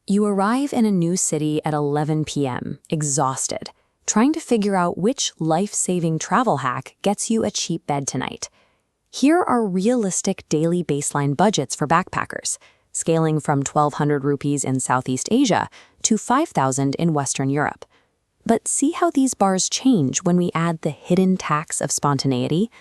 You arrive in a new city at 11 p.m., exhausted, trying to figure out which life-saving travel hack gets you a cheap bed tonight. Here are realistic daily baseline budgets for backpackers, scaling from 1,200 rupees in Southeast Asia to 5,000 in Western Europe. But see how these bars change when we add the hidden tax of spontaneity?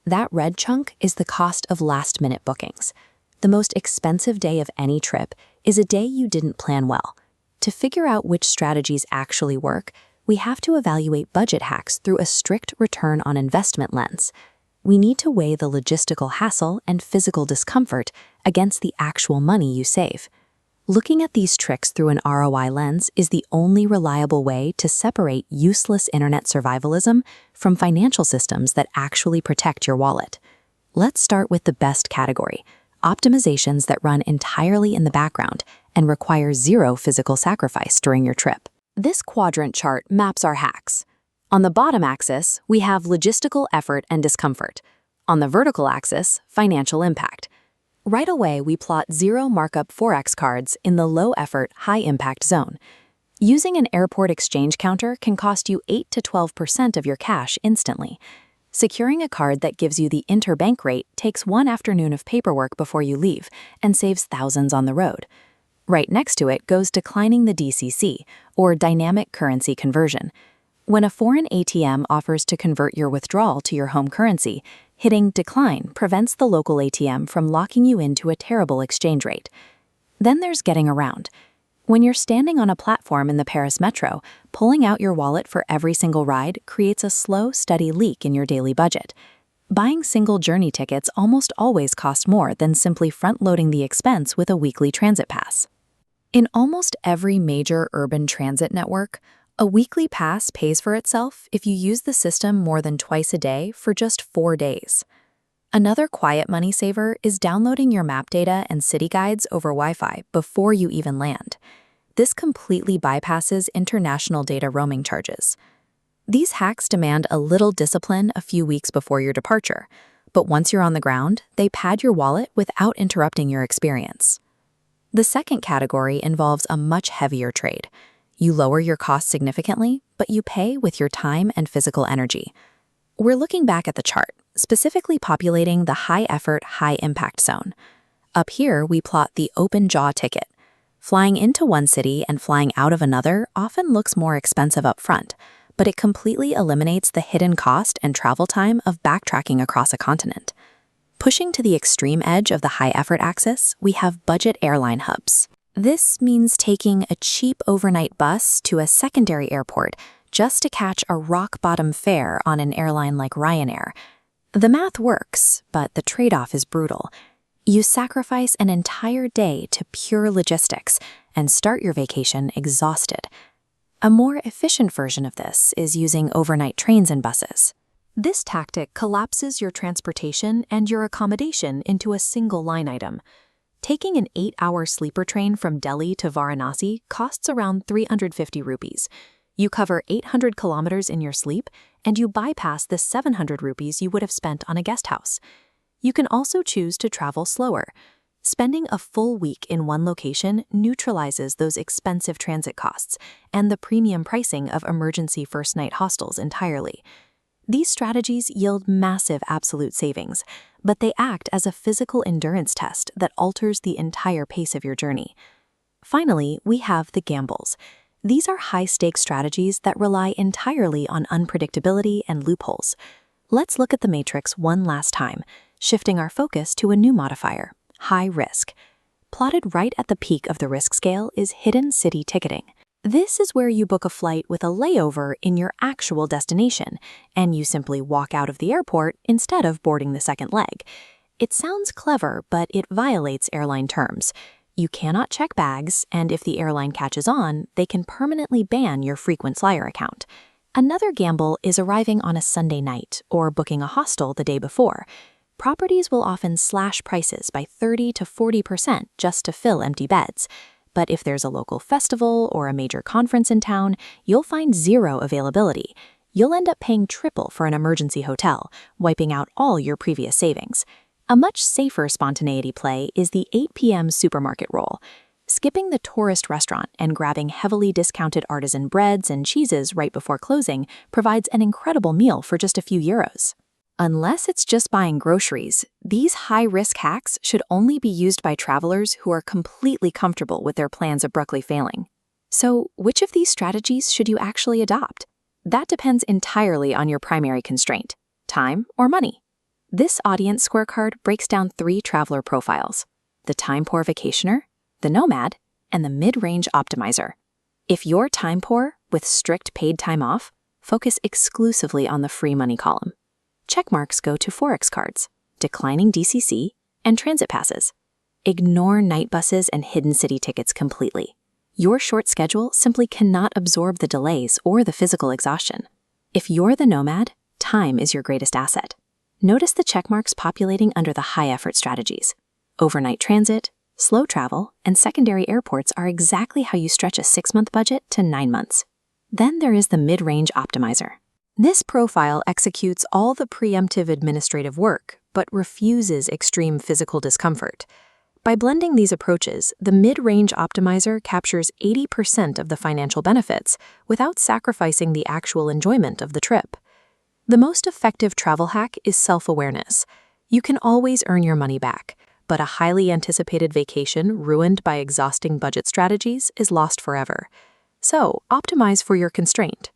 That red chunk is the cost of last-minute bookings. The most expensive day of any trip is a day you didn't plan well. To figure out which strategies actually work, we have to evaluate budget hacks through a strict return on investment lens. We need to weigh the logistical hassle and physical discomfort against the actual money you save. Looking at these tricks through an ROI lens is the only reliable way to separate useless internet survivalism from financial systems that actually protect your wallet. Let's start with the best category: optimizations that run entirely in the background and require zero physical sacrifice during your trip. This quadrant chart maps our hacks. On the bottom axis, we have logistical effort and discomfort. On the vertical axis, financial impact. Right away, we plot zero markup Forex cards in the low-effort, high-impact zone. Using an airport exchange counter can cost you 8 to 12% of your cash instantly. Securing a card that gives you the interbank rate takes one afternoon of paperwork before you leave and saves thousands on the road. Right next to it goes declining the DCC, or dynamic currency conversion. When a foreign ATM offers to convert your withdrawal to your home currency, hitting decline prevents the local ATM from locking you into a terrible exchange rate. Then there's getting around. When you're standing on a platform in the Paris metro, pulling out your wallet for every single ride creates a slow, steady leak in your daily budget. Buying single journey tickets almost always costs more than simply front-loading the expense with a weekly transit pass. In almost every major urban transit network, a weekly pass pays for itself if you use the system more than twice a day for just 4 days. Another quiet money saver is downloading your map data and city guides over Wi-Fi before you even land. This completely bypasses international data roaming charges. These hacks demand a little discipline a few weeks before your departure, but once you're on the ground, they pad your wallet without interrupting your experience. The second category involves a much heavier trade. You lower your costs significantly, but you pay with your time and physical energy. We're looking back at the chart, specifically populating the high-effort, high-impact zone. Up here, we plot the open jaw ticket. Flying into one city and flying out of another often looks more expensive up front, but it completely eliminates the hidden cost and travel time of backtracking across a continent. Pushing to the extreme edge of the high-effort axis, we have budget airline hubs. This means taking a cheap overnight bus to a secondary airport just to catch a rock-bottom fare on an airline like Ryanair. The math works, but the trade-off is brutal. You sacrifice an entire day to pure logistics and start your vacation exhausted. A more efficient version of this is using overnight trains and buses. This tactic collapses your transportation and your accommodation into a single line item. Taking an 8-hour sleeper train from Delhi to Varanasi costs around 350 rupees. You cover 800 kilometers in your sleep, and you bypass the 700 rupees you would have spent on a guest house. You can also choose to travel slower. Spending a full week in one location neutralizes those expensive transit costs and the premium pricing of emergency first-night hostels entirely. These strategies yield massive absolute savings, but they act as a physical endurance test that alters the entire pace of your journey. Finally, we have the gambles. These are high-stakes strategies that rely entirely on unpredictability and loopholes. Let's look at the matrix one last time, shifting our focus to a new modifier: high risk. Plotted right at the peak of the risk scale is hidden city ticketing. This is where you book a flight with a layover in your actual destination, and you simply walk out of the airport instead of boarding the second leg. It sounds clever, but it violates airline terms. You cannot check bags, and if the airline catches on, they can permanently ban your frequent flyer account. Another gamble is arriving on a Sunday night or booking a hostel the day before. Properties will often slash prices by 30 to 40% just to fill empty beds. But if there's a local festival or a major conference in town, you'll find zero availability. You'll end up paying triple for an emergency hotel, wiping out all your previous savings. A much safer spontaneity play is the 8 p.m. supermarket roll. skipping the tourist restaurant and grabbing heavily discounted artisan breads and cheeses right before closing provides an incredible meal for just a few euros. Unless it's just buying groceries, these high-risk hacks should only be used by travelers who are completely comfortable with their plans abruptly failing. So, which of these strategies should you actually adopt? That depends entirely on your primary constraint: time or money. This audience scorecard breaks down 3 traveler profiles: the time-poor vacationer, the nomad, and the mid-range optimizer. If you're time-poor with strict paid time off, focus exclusively on the free money column. Checkmarks go to Forex cards, declining DCC, and transit passes. Ignore night buses and hidden city tickets completely. Your short schedule simply cannot absorb the delays or the physical exhaustion. If you're the nomad, time is your greatest asset. Notice the checkmarks populating under the high-effort strategies. Overnight transit, slow travel, and secondary airports are exactly how you stretch a 6-month budget to 9 months. Then there is the mid-range optimizer. This profile executes all the preemptive administrative work, but refuses extreme physical discomfort. By blending these approaches, the mid-range optimizer captures 80% of the financial benefits without sacrificing the actual enjoyment of the trip. The most effective travel hack is self-awareness. You can always earn your money back, but a highly anticipated vacation ruined by exhausting budget strategies is lost forever. So, optimize for your constraint.